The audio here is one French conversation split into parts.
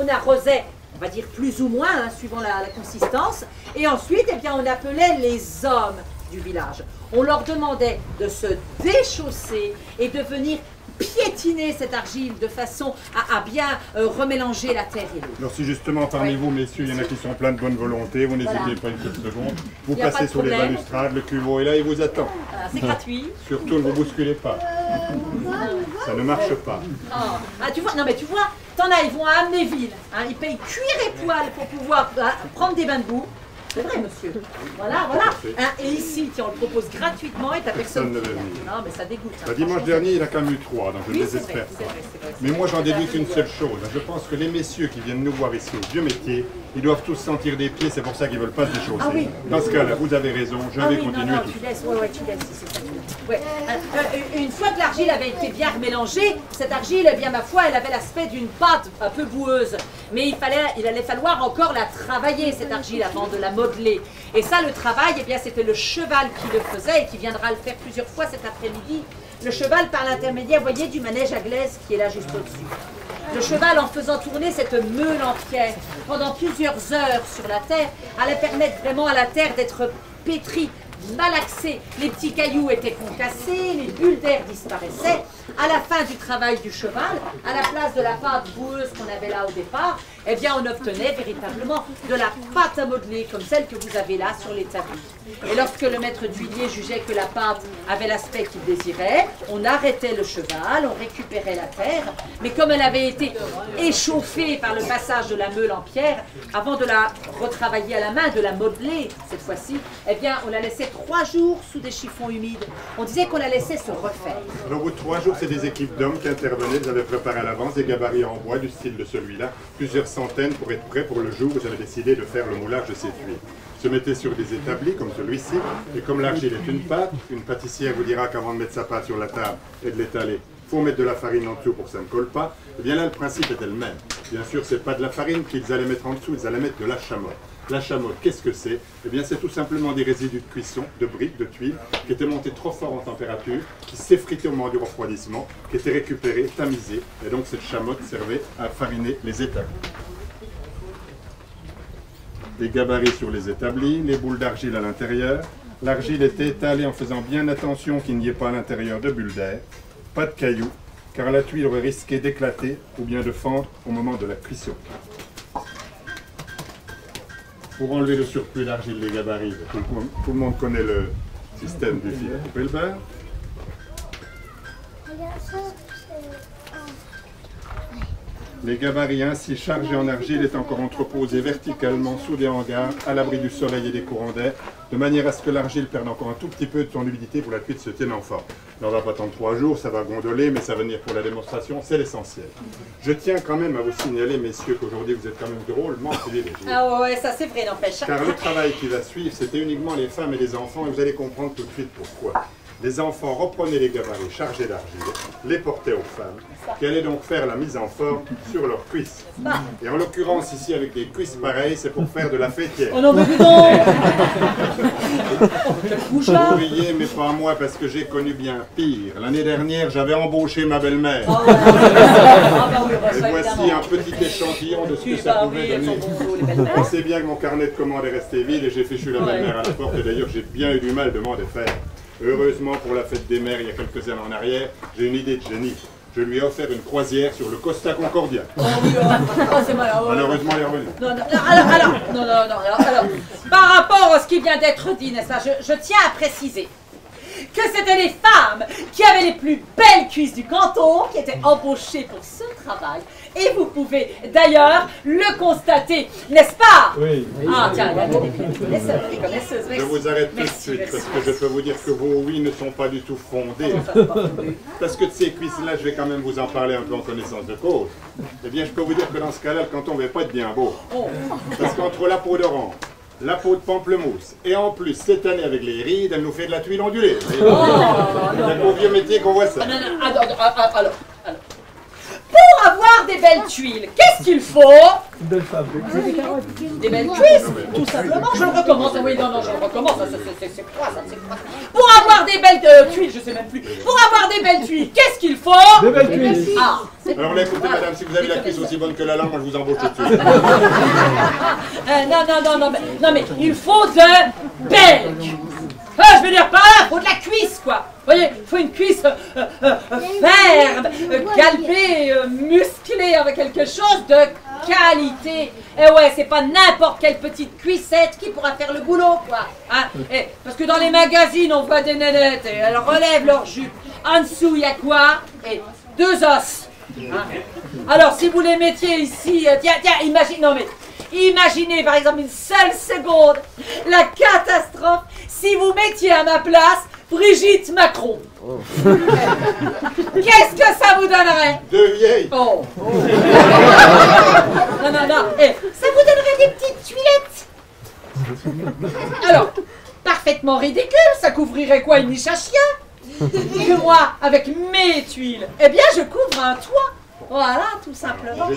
On arrosait, on va dire plus ou moins, hein, suivant la consistance. Et ensuite, eh bien, on appelait les hommes du village. On leur demandait de se déchausser et de venir piétiner cette argile de façon à bien remélanger la terre et l'eau. Alors si justement parmi vous, messieurs, il y en a qui sont pleins de bonne volonté, vous n'hésitez pas une petite seconde, vous passez sur les balustrades, le cuveau est là, il vous attend. Voilà, c'est gratuit. Surtout ne vous bousculez pas. Ça ne marche pas. Oh. Ah, tu vois, non mais tu vois, t'en as, ils vont à Amnéville, hein, ils payent cuir et poil pour pouvoir prendre des bains de boue. C'est vrai, monsieur. Voilà, voilà. Hein, et ici, tiens, on le propose gratuitement et t'as personne. Ne veut venir. Non, mais ça dégoûte. Hein, dimanche dernier, il a quand même eu 3, donc je ne oui, désespère pas. vrai, Mais moi, j'en déduis qu'une seule chose. Je pense que les messieurs qui viennent nous voir ici au vieux métier, ils doivent tous sentir des pieds, c'est pour ça qu'ils ne veulent pas se déchausser. Ah, oui. Dans ce cas-là, vous avez raison, je vais continuer non, tout tu laisses, tu laisses, c'est ça. Ouais. Une fois que l'argile avait été bien mélangée, cette argile, eh bien, ma foi, elle avait l'aspect d'une pâte un peu boueuse. Mais il allait falloir encore la travailler, cette argile, avant de la modeler. Et ça, le travail, eh bien, c'était le cheval qui le faisait et qui viendra le faire plusieurs fois cet après-midi. Le cheval par l'intermédiaire, vous voyez, du manège à glaise qui est là juste au-dessus. Le cheval, en faisant tourner cette meule en pierre pendant plusieurs heures sur la terre, allait permettre vraiment à la terre d'être pétrie, malaxée. Les petits cailloux étaient concassés, les bulles d'air disparaissaient. À la fin du travail du cheval, à la place de la pâte boueuse qu'on avait là au départ, eh bien on obtenait véritablement de la pâte à modeler comme celle que vous avez là sur l'établi. Et lorsque le maître d'huilier jugeait que la pâte avait l'aspect qu'il désirait, on arrêtait le cheval, on récupérait la terre, mais comme elle avait été échauffée par le passage de la meule en pierre, avant de la retravailler à la main, de la modeler cette fois-ci, eh bien on la laissait 3 jours sous des chiffons humides. On disait qu'on la laissait se refaire. Alors au bout de 3 jours, c'est des équipes d'hommes qui intervenaient, vous avez préparé à l'avance des gabarits en bois du style de celui-là, plusieurs centaines pour être prêts pour le jour où vous avez décidé de faire le moulage de ces tuiles. Se mettez sur des établis comme celui-ci, et comme l'argile est une pâte, une pâtissière vous dira qu'avant de mettre sa pâte sur la table et de l'étaler, il faut mettre de la farine en dessous pour que ça ne colle pas. Et bien là, le principe était le même. Bien sûr, c'est pas de la farine qu'ils allaient mettre en dessous, ils allaient mettre de la chamotte. La chamotte, qu'est-ce que c'est? Eh bien, c'est tout simplement des résidus de cuisson, de briques, de tuiles, qui étaient montés trop fort en température, qui s'effritaient au moment du refroidissement, qui étaient récupérés, tamisés, et donc cette chamotte servait à fariner les établis. Des gabarits sur les établis, les boules d'argile à l'intérieur. L'argile était étalée en faisant bien attention qu'il n'y ait pas à l'intérieur de bulles d'air, pas de cailloux, car la tuile aurait risqué d'éclater ou bien de fendre au moment de la cuisson. Pour enlever le surplus d'argile des gabarits, tout le monde connaît le système du fil à couper le beurre. Les gabarits ainsi chargés en argile est encore entreposés verticalement sous des hangars, à l'abri du soleil et des courants d'air, de manière à ce que l'argile perde encore un tout petit peu de son humidité pour la cuite se tienne en forme. On va pas attendre 3 jours, ça va gondoler, mais ça va venir pour la démonstration, c'est l'essentiel. Je tiens quand même à vous signaler, messieurs, qu'aujourd'hui vous êtes quand même drôlement privilégiés. Ah ouais, ça c'est vrai, n'empêche. Car le travail qui va suivre, c'était uniquement les femmes et les enfants, et vous allez comprendre tout de suite pourquoi. Les enfants reprenaient les gabarits chargés d'argile, les portaient aux femmes, qui allaient donc faire la mise en forme sur leurs cuisses. Et en l'occurrence, ici, avec des cuisses pareilles, c'est pour faire de la fêtière. Oh non, mais dis donc. Vous riez, mais pas moi, parce que j'ai connu bien pire. L'année dernière, j'avais embauché ma belle-mère. Oh, ouais. Et voici un petit échantillon de ce que ça pouvait donner. On sait bien que mon carnet de commandes est resté vide et j'ai fichu la belle-mère à la porte. Et d'ailleurs, j'ai bien eu du mal de m'en défaire. Heureusement, pour la fête des mères, il y a quelques années en arrière, j'ai une idée de génie. Je lui ai offert une croisière sur le Costa Concordia. Oh oui, c'est malheureux. Malheureusement, elle est revenue. Alors, par rapport à ce qui vient d'être dit, n'est-ce pas, je tiens à préciser que c'était les femmes qui avaient les plus belles cuisses du canton qui étaient embauchées pour ce travail. Et vous pouvez d'ailleurs le constater, n'est-ce pas? Oui. Ah tiens, il y a des connaisseuses. Je vous arrête tout de suite parce que je peux vous dire que vos oui ne sont pas du tout fondés. Parce que de ces cuisses-là, je vais quand même vous en parler un peu en connaissance de cause. Eh bien, je peux vous dire que dans ce cas-là, le canton ne va pas être bien beau. Parce qu'entre la peau d'orange, la peau de pamplemousse, et en plus, cette année avec les rides, elle nous fait de la tuile ondulée. C'est au vieux métier qu'on voit ça. Alors, pour Pour avoir des belles tuiles, qu'est-ce qu'il faut? Des belles cuisses, tout simplement. Je le recommence. Oui, non, je le recommence. C'est quoi ça? Pour avoir des belles tuiles, je sais même plus. Pour avoir des belles tuiles, qu'est-ce qu'il faut? Des belles cuisses. Ah, alors là, écoutez, madame, si vous avez la cuisse aussi bonne que la langue, moi je vous embauche tout de suite. non, mais il faut de belles cuisses. Je veux dire par là, il faut de la cuisse, quoi. Vous voyez, il faut une cuisse ferme, galbée, musclée, avec quelque chose de qualité. Et ouais, c'est pas n'importe quelle petite cuissette qui pourra faire le boulot, quoi. Hein? Parce que dans les magazines, on voit des nénettes, et elles relèvent leur jupe. En dessous, il y a quoi? Et 2 os. Hein? Alors, si vous les mettiez ici, tiens, imaginez par exemple une seule seconde la catastrophe si vous mettiez à ma place Brigitte Macron. Oh. Qu'est-ce que ça vous donnerait? Deux vieilles. Oh. Non. Ça vous donnerait des petites tuilettes. Alors, parfaitement ridicule, ça couvrirait quoi, une niche à chien? Que moi, avec mes tuiles, eh bien je couvre un toit. Voilà, tout simplement.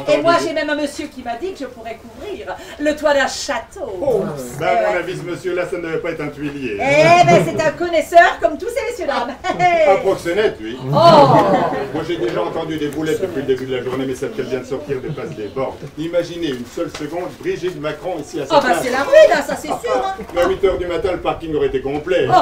Et moi, j'ai même un monsieur qui m'a dit que je pourrais couvrir le toit d'un château. Oh, ben, à mon avis, ce monsieur-là, ça ne devait pas être un tuilier. Eh ben, c'est un connaisseur comme tous ces messieurs-dames. Un proxénète, oui. Oh. Moi, j'ai déjà entendu des boulettes depuis le début de la journée, mais celle qu'elle vient de sortir dépasse les bornes. Imaginez une seule seconde, Brigitte Macron ici à sa place. Ah, bah, c'est la ruine, hein, ça c'est sûr. Hein. À 8 h du matin, le parking aurait été complet. Oh.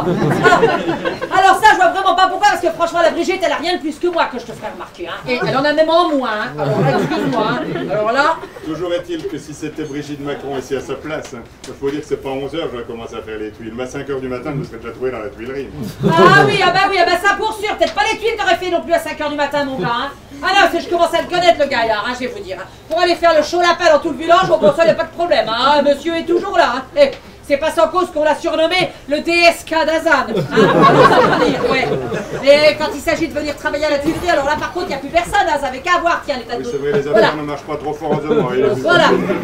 Alors, ça, je vois vraiment pas pourquoi, parce que franchement, la Brigitte, elle a rien de plus que moi que je te ferai remarquer. Hein. Et elle en a même en moins. Hein. Alors là, excuse-moi. Hein. Alors là. Toujours est-il que si c'était Brigitte Macron ici à sa place, il faut dire que c'est pas 11 h que je vais commencer à faire les tuiles. Mais à 5 h du matin, je me serais déjà trouvé dans la tuilerie. Ah oui, ça pour sûr. Peut-être pas les tuiles t'aurais fait non plus à 5 h du matin, mon gars. Hein. Ah non, c'est je commence à le connaître, le gaillard, hein, je vais vous dire. Hein. Pour aller faire le chaud lapin dans tout le village, au bon, ça, y a pas de problème. Hein. Monsieur est toujours là. Hein. Et c'est pas sans cause qu'on l'a surnommé le DSK d'Azan. Hein. Ouais. Et quand il s'agit de venir travailler à la tuilerie, alors là par contre il n'y a plus personne, hein, ça n'avait qu'à voir, tiens, l'état de... Oui, c'est vrai, les affaires ne marchent pas trop fort en ce moment.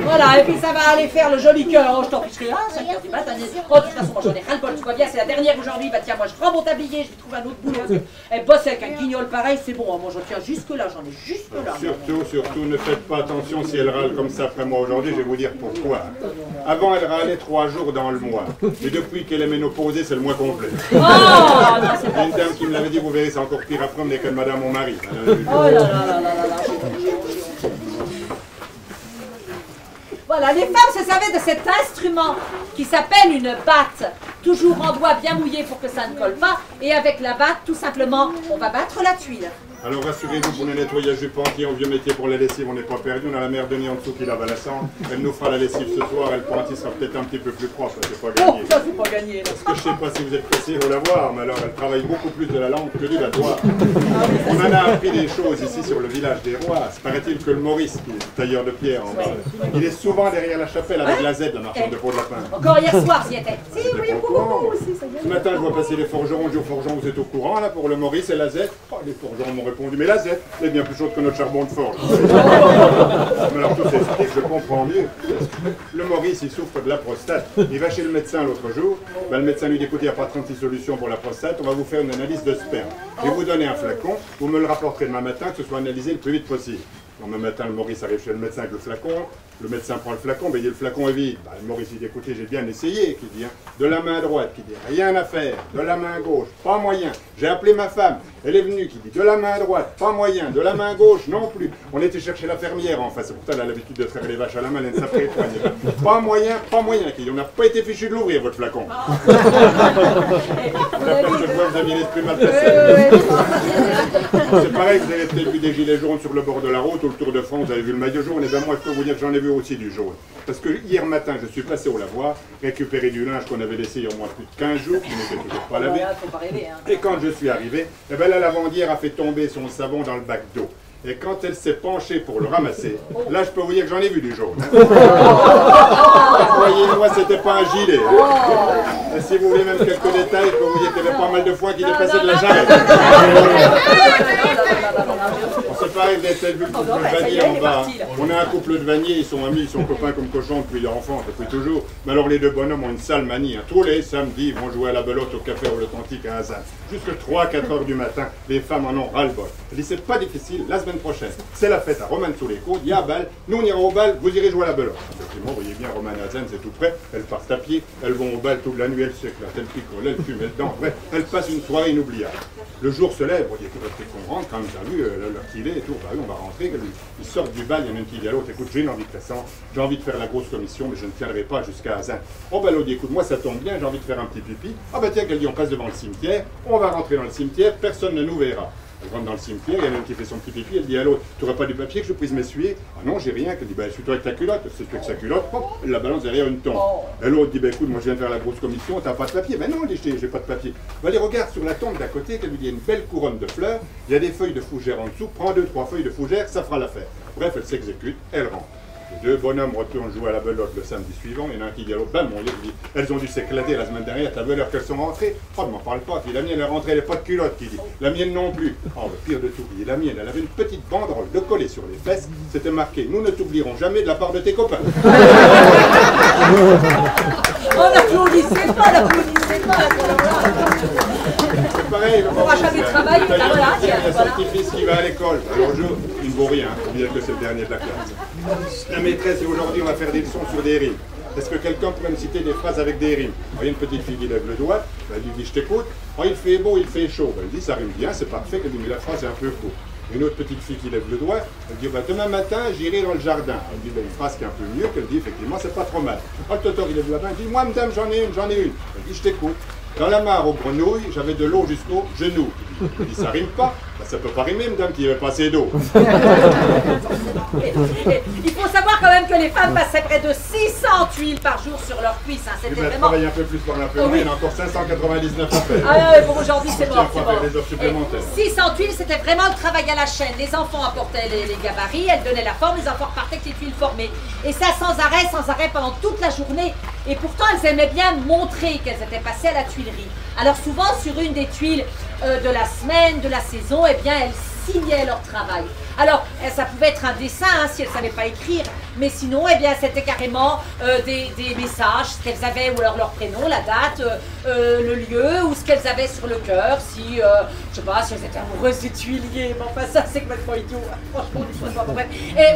Voilà, et puis ça va aller faire le joli cœur. Oh, je t'en ficherai là, 5 h du matin. Oh, de toute façon, moi j'en ai ras-le-bol, tu vois bien, c'est la dernière aujourd'hui. Bah tiens, moi je prends mon tablier, je vais trouver un autre boulot. Parce que elle bosse avec un guignol pareil, c'est bon, hein, moi j'en tiens jusque là, j'en ai jusque là. Surtout, ne faites pas attention si elle râle comme ça après moi aujourd'hui, je vais vous dire pourquoi. Avant, elle râlait 3 jours dans le mois. Et depuis qu'elle est ménopausée, c'est le mois complet. Oh, non, c'est pas une dame qui me l'avait dit, vous verrez, c'est encore pire après, mais que madame mon mari. Oh là là. Voilà, les femmes se servaient de cet instrument qui s'appelle une batte, toujours en bois bien mouillé pour que ça ne colle pas, et avec la batte, tout simplement, on va battre la tuile. Alors rassurez-vous, pour le nettoyage du pentier, en vieux métier pour la lessive, on n'est pas perdu. On a la mère Denis en dessous qui lave à la cendre. Elle nous fera la lessive ce soir, et le pentier sera peut-être un petit peu plus propre, c'est pas gagné. Oh, ça c'est pas gagné. Parce que je sais pas si vous êtes pressé de la voir, mais alors elle travaille beaucoup plus de la lampe que du battoir. On en a appris des choses ici sur le village des Rois. Paraît-il que le Maurice, qui est tailleur de pierre en bas, il est souvent derrière la chapelle avec la Z, la marchande de peau de lapin. Encore hier soir, j'y étais. Si, oui, beaucoup aussi, ça y est. Ce matin, je vois passer les forgerons. Je dis aux forgerons, vous êtes au courant là pour le Maurice et la Z? Oh, les forgerons m'ont répondu, mais la Z, c'est bien plus chaude que notre charbon de forge. Mais alors tout s'explique, je comprends mieux. Le Maurice, il souffre de la prostate. Il va chez le médecin l'autre jour. Ben, le médecin lui dit, écoutez, il n'y a pas 36 solutions pour la prostate, on va vous faire une analyse de sperme. Je vais vous donner un flacon, vous me le rapporterez demain matin, que ce soit analysé le plus vite possible. Demain matin, le Maurice arrive chez le médecin avec le flacon. Le médecin prend le flacon, ben, il dit le flacon est vide. Ben, le Maurice dit écoutez, j'ai bien essayé, qui dit, hein, de la main droite, qui dit rien à faire, de la main gauche, pas moyen. J'ai appelé ma femme, elle est venue, qui dit de la main droite, pas moyen, de la main gauche, non plus. On était chercher la fermière en face, pourtant elle a l'habitude de traire les vaches à la main, elle ne s'appelle pas moyen, qui dit on n'a pas été fichu de l'ouvrir votre flacon. Vous aviez l'esprit mal placé. C'est pareil, vous avez peut-être vu des gilets jaunes sur le bord de la route, ou le Tour de France, vous avez vu le maillot jaune, et bien moi je peux vous dire que j'en ai vu aussi du jaune. Parce que hier matin, je suis passé au lavoir, récupérer du linge qu'on avait laissé il y a au moins plus de 15 jours, qui n'était toujours pas lavé. Et quand je suis arrivé, eh ben, la lavandière a fait tomber son savon dans le bac d'eau. Et quand elle s'est penchée pour le ramasser, là je peux vous dire que j'en ai vu du jaune. Hein. Voyez-moi, c'était pas un gilet. Hein. Et si vous voulez même quelques détails, je peux vous dire qu'il y avait pas mal de foin qui dépassaient de la jarrette. C'est pareil, vous avez peut-être vu le couple non, de bah, ça y Vanier est, en il est bas. parti, là. On a un couple de Vanier, ils sont amis, ils sont copains comme cochons depuis leur enfance, depuis toujours. Mais alors les deux bonhommes ont une sale manie. Hein. Tous les samedis, ils vont jouer à la belote au café authentique à Hazan. Jusque 3-4 heures du matin, les femmes en ont ras-le-bol. Elle dit, c'est pas difficile, la semaine prochaine, c'est la fête à Romane-sous-les-Côtes, il y a bal, nous on ira au bal, vous irez jouer à la belote. Effectivement, vous voyez bien, Romane et Hazan, c'est tout près, elles partent à pied, elles vont au bal toute la nuit, elles s'éclatent, elles picolent, elles fument, elles dansent, bref, elles passent une soirée inoubliable. Le jour se lève, on dit, écoute, qu'on rentre, quand même, t'as vu l'heure qu'il est et tout, bah oui, on va rentrer, ils sortent du bal, il y en a une qui dit à l'autre, écoute, j'ai une invitation, j'ai envie de faire la grosse commission, mais je ne tiendrai pas jusqu'à Hazan. Oh bah l'autre dit, écoute, moi ça tombe bien, j'ai envie de faire un petit pipi. Ah bah tiens, qu'elle dit, on passe devant le cimetière, on va rentrer dans le cimetière, personne ne nous verra. Elle rentre dans le cimetière, il y en a une qui fait son petit pipi, elle dit à l'autre, tu n'aurais pas du papier que je puisse m'essuyer? Ah non, j'ai rien. Elle dit, bah suis-toi avec ta culotte. C'est avec sa culotte, hop, elle la balance derrière une tombe. Et l'autre dit, bah écoute, moi je viens de faire la grosse commission, t'as pas de papier? Ben non, elle dit, j'ai pas de papier. Bah allez, regarde sur la tombe d'à côté, qu'elle lui dit, il y a une belle couronne de fleurs, il y a des feuilles de fougère en dessous, prends 2-3 feuilles de fougère, ça fera l'affaire. Bref, elle s'exécute, elle rentre. Les deux bonhommes retournent jouer à la belote le samedi suivant. Il y en a un qui dit à l'autre, bam, mon dit, elles ont dû s'éclater la semaine dernière, t'as vu l'heure qu'elles sont rentrées? Oh, ne m'en parle pas, la mienne elle est rentrée, elle n'est pas de culotte, qui dit. La mienne non plus. Oh, le pire de tout, dit, la mienne, elle avait une petite banderole de collée sur les fesses, c'était marqué, nous ne t'oublierons jamais de la part de tes copains. On n'applaudissait pas, n'applaudissez pas. C'est pareil, On va jamais travailler, il y a voilà, il y a tiens, son voilà. petit-fils qui va à l'école. Alors le jour, il ne vaut rien, on dit que c'est le dernier de la classe. La maîtresse dit aujourd'hui on va faire des leçons sur des rimes. Est-ce que quelqu'un pourrait me citer des phrases avec des rimes? Il y a une petite fille qui lève le doigt, elle lui dit je t'écoute. Oh, il fait beau, il fait chaud. Elle dit ça rime bien, c'est parfait. Elle dit mais la phrase est un peu courte. Une autre petite fille qui lève le doigt, elle dit bah, demain matin j'irai dans le jardin. Elle dit bah, une phrase qui est un peu mieux, qu'elle dit effectivement c'est pas trop mal. Oh, le totor il lève la main, il dit moi madame j'en ai une. Elle dit je t'écoute. Dans la mare aux grenouilles, j'avais de l'eau jusqu'au genou. Il dit ça rime pas. Ben, ça peut pas rimer, madame, qui avait pas assez d'eau. Il faut savoir quand même que les femmes passaient près de 600 tuiles par jour sur leurs cuisses. Hein. C'était Elle vraiment... travaille un peu plus pour la Oh, oui. il y en a encore 599 à faire. Ah ouais, bon, aujourd'hui c'est mort. On va faire des heures supplémentaires. 600 tuiles, c'était vraiment le travail à la chaîne. Les enfants apportaient les gabarits, elles donnaient la forme, les enfants repartaient avec les tuiles formées. Et ça sans arrêt pendant toute la journée. Et pourtant, elles aimaient bien montrer qu'elles étaient passées à la tuilerie. Alors souvent, sur une des tuiles de la semaine, de la saison, eh bien, elles signaient leur travail. Alors, ça pouvait être un dessin, hein, si elles ne savaient pas écrire, mais sinon, eh bien, c'était carrément des messages, ce qu'elles avaient, ou alors leur prénom, la date, le lieu, ou ce qu'elles avaient sur le cœur, si, je sais pas, si elles étaient amoureuses du tuilier, mais enfin, ça, c'est complètement idiot, hein, franchement, du pas vrai.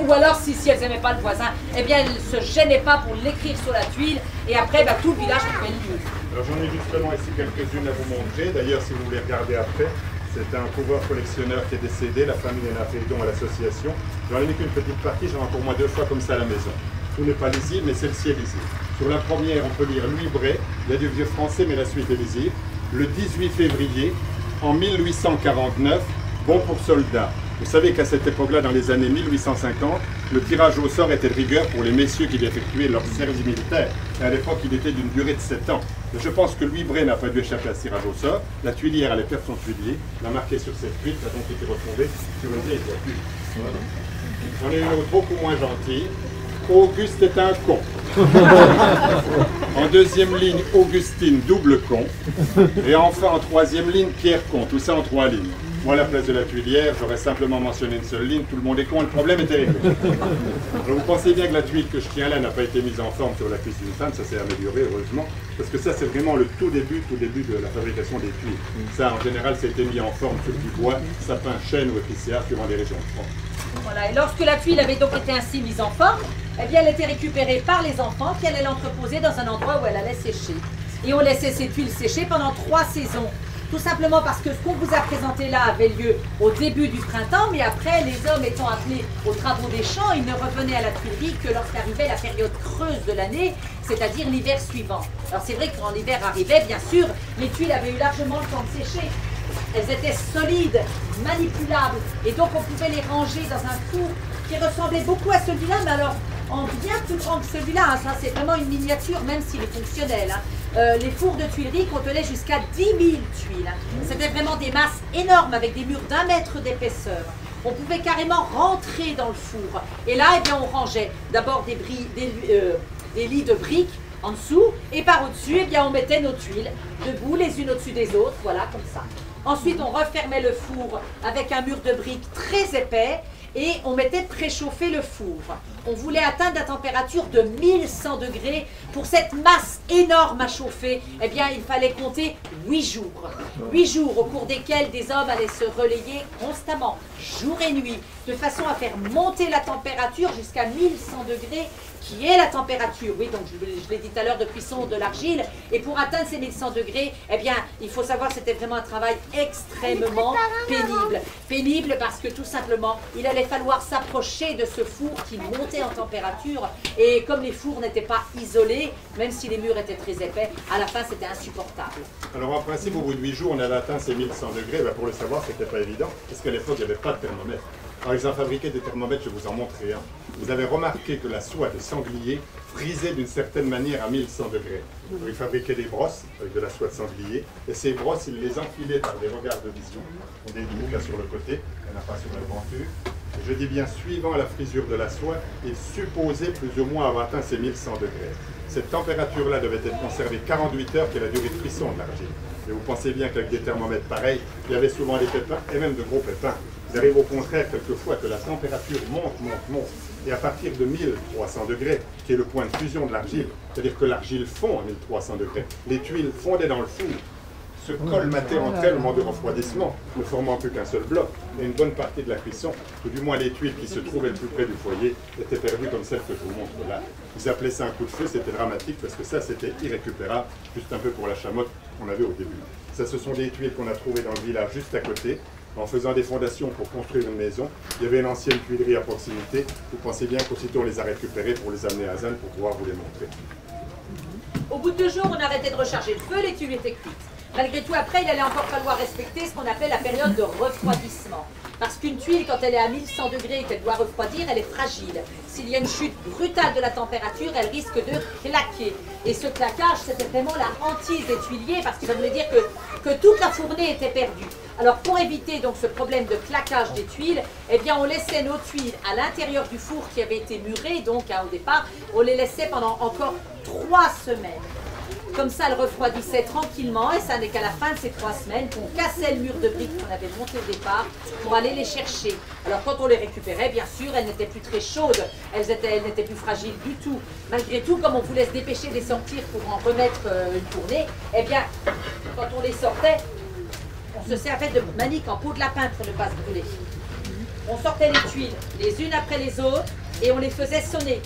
Ou alors, si elles n'aimaient pas le voisin, eh bien, elles ne se gênaient pas pour l'écrire sur la tuile, et après, bah, tout le village pouvait le lire. Alors, j'en ai justement ici quelques-unes à vous montrer. D'ailleurs, si vous voulez regarder après, c'est un coureur collectionneur qui est décédé, la famille en a fait don à l'association. J'en ai mis qu'une petite partie, j'en ai pour moi 2 fois comme ça à la maison. Tout n'est pas lisible, mais celle-ci est lisible. Sur la première, on peut lire Louis Bray, il y a du vieux français, mais la suite est lisible. Le 18 février, en 1849, bon pour soldats. Vous savez qu'à cette époque-là, dans les années 1850, le tirage au sort était de rigueur pour les messieurs qui effectuaient leur service militaire. Et à l'époque, il était d'une durée de 7 ans. Et je pense que Louis Bray n'a pas dû échapper à ce tirage au sort. La tuilière allait perdre son tuilier, l'a marqué sur cette huile, qui a donc été retrouvée sur une vieille voiture. Voilà. J'en ai une autre beaucoup moins gentille. Auguste est un con. En deuxième ligne, Augustine, double con. Et enfin, en troisième ligne, Pierre con. Tout ça en 3 lignes. Moi, à la place de la tuilière, j'aurais simplement mentionné une seule ligne. Tout le monde est con, le problème était réglé. Alors, vous pensez bien que la tuile que je tiens là n'a pas été mise en forme sur la cuisse d'une femme. Ça s'est amélioré, heureusement. Parce que ça, c'est vraiment le tout début de la fabrication des tuiles. Ça, en général, ça a été mis en forme sur du bois, sapin, chêne ou épicéa, suivant les régions de France. Voilà, et lorsque la tuile avait donc été ainsi mise en forme, eh bien, elle était récupérée par les enfants qui allaient l'entreposer dans un endroit où elle allait sécher. Et on laissait ces tuiles sécher pendant 3 saisons. Tout simplement parce que ce qu'on vous a présenté là avait lieu au début du printemps, mais après, les hommes étant appelés aux travaux des champs, ils ne revenaient à la tuilerie que lorsqu'arrivait la période creuse de l'année, c'est-à-dire l'hiver suivant. Alors c'est vrai que quand l'hiver arrivait, bien sûr, les tuiles avaient eu largement le temps de sécher. Elles étaient solides, manipulables, et donc on pouvait les ranger dans un four qui ressemblait beaucoup à celui-là, mais alors en bien plus grand que celui-là. Hein. Ça, c'est vraiment une miniature, même s'il est fonctionnel. Hein. Les fours de tuilerie contenaient jusqu'à 10 000 tuiles. Hein. C'était vraiment des masses énormes avec des murs d'1 mètre d'épaisseur. On pouvait carrément rentrer dans le four. Et là, eh bien, on rangeait d'abord des lits de briques en dessous, et par au-dessus, eh bien, on mettait nos tuiles debout, les unes au-dessus des autres, voilà, comme ça. Ensuite, on refermait le four avec un mur de briques très épais et on mettait préchauffer le four. On voulait atteindre la température de 1100 degrés. Pour cette masse énorme à chauffer, eh bien, il fallait compter 8 jours. 8 jours au cours desquels des hommes allaient se relayer constamment, jour et nuit, de façon à faire monter la température jusqu'à 1100 degrés, qui est la température, oui, donc je l'ai dit tout à l'heure, de cuisson de l'argile. Et pour atteindre ces 1100 degrés, eh bien, il faut savoir que c'était vraiment un travail extrêmement pénible. Pénible parce que tout simplement, il allait falloir s'approcher de ce four qui montait en température. Et comme les fours n'étaient pas isolés, même si les murs étaient très épais, à la fin, c'était insupportable. Alors en principe, au bout de 8 jours, on avait atteint ces 1100 degrés. Ben, pour le savoir, c'était pas évident, parce qu'à l'époque, il n'y avait pas de thermomètre. Alors ils ont fabriqué des thermomètres, je vais vous en montrer un. Vous avez remarqué que la soie de sanglier frisait d'une certaine manière à 1100 degrés. Alors, ils fabriquaient des brosses avec de la soie de sanglier, et ces brosses, ils les enfilaient par des regards de vision. On a des trucs là sur le côté, il n'y en a pas sur la venture. Je dis bien, suivant la frisure de la soie, ils supposaient plus ou moins avoir atteint ces 1100 degrés. Cette température-là devait être conservée 48 heures, qui est la durée de cuisson de l'argile. Et vous pensez bien qu'avec des thermomètres pareils, il y avait souvent des pépins, et même de gros pépins. Il arrive au contraire quelquefois que la température monte, et à partir de 1300 degrés, qui est le point de fusion de l'argile, c'est-à-dire que l'argile fond à 1300 degrés, les tuiles fondaient dans le four, se colmataient entre elles au moment de refroidissement, ne formant plus qu'un seul bloc, et une bonne partie de la cuisson, ou du moins les tuiles qui se trouvaient le plus près du foyer, étaient perdues comme celle que je vous montre là. Ils appelaient ça un coup de feu, c'était dramatique parce que ça c'était irrécupérable, juste un peu pour la chamotte qu'on avait au début. Ça, ce sont des tuiles qu'on a trouvées dans le village juste à côté. En faisant des fondations pour construire une maison, il y avait une ancienne tuilerie à proximité. Vous pensez bien qu'aussitôt on les a récupérées pour les amener à Zan pour pouvoir vous les montrer. Au bout de 2 jours, on arrêtait de recharger le feu, les tuiles étaient cuites. Malgré tout, après, il allait encore falloir respecter ce qu'on appelle la période de refroidissement. Parce qu'une tuile, quand elle est à 1100 degrés et qu'elle doit refroidir, elle est fragile. S'il y a une chute brutale de la température, elle risque de claquer. Et ce claquage, c'était vraiment la hantise des tuiliers, parce que ça voulait dire que toute la fournée était perdue. Alors pour éviter donc ce problème de claquage des tuiles, eh bien on laissait nos tuiles à l'intérieur du four qui avait été muré, donc au départ, on les laissait pendant encore 3 semaines. Comme ça, elles refroidissaient tranquillement, et ça n'est qu'à la fin de ces 3 semaines qu'on cassait le mur de briques qu'on avait monté au départ pour aller les chercher. Alors quand on les récupérait, bien sûr, elles n'étaient plus très chaudes, elles n'étaient plus fragiles du tout. Malgré tout, comme on voulait se dépêcher de les sortir pour en remettre une tournée, eh bien, quand on les sortait, on se servait de manique en peau de lapin pour ne pas se brûler. On sortait les tuiles les unes après les autres et on les faisait sonner.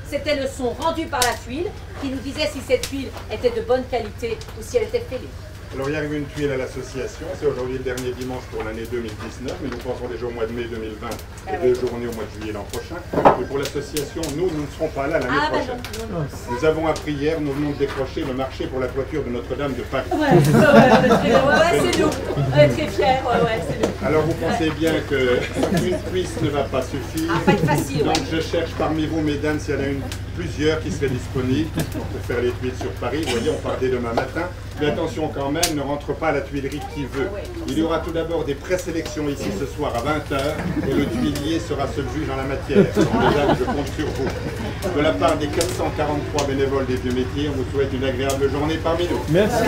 C'était le son rendu par la tuile qui nous disait si cette tuile était de bonne qualité ou si elle était fêlée. Alors il y arrive une tuile à l'association, c'est aujourd'hui le dernier dimanche pour l'année 2019, mais nous pensons déjà au mois de mai 2020 et 2 journées au mois de juillet l'an prochain. Et pour l'association, nous ne serons pas là l'année prochaine. Non. Nous avons appris hier, nous venons de décrocher le marché pour la toiture de Notre-Dame de Paris. C'est nous. On est très fiers, c'est nous. Alors vous pensez bien qu'une cuisse ne va pas suffire. Pas être facile, Donc je cherche parmi vous, mesdames, s'il y en a plusieurs qui seraient disponibles pour faire les tuiles sur Paris. Vous voyez, on part dès demain matin. Mais attention quand même, ne rentre pas à la tuilerie qui veut. Il y aura tout d'abord des présélections ici ce soir à 20 h et le tuilier sera seul juge en la matière. Mesdames, je compte sur vous. De la part des 443 bénévoles des vieux métiers, on vous souhaite une agréable journée parmi nous. Merci.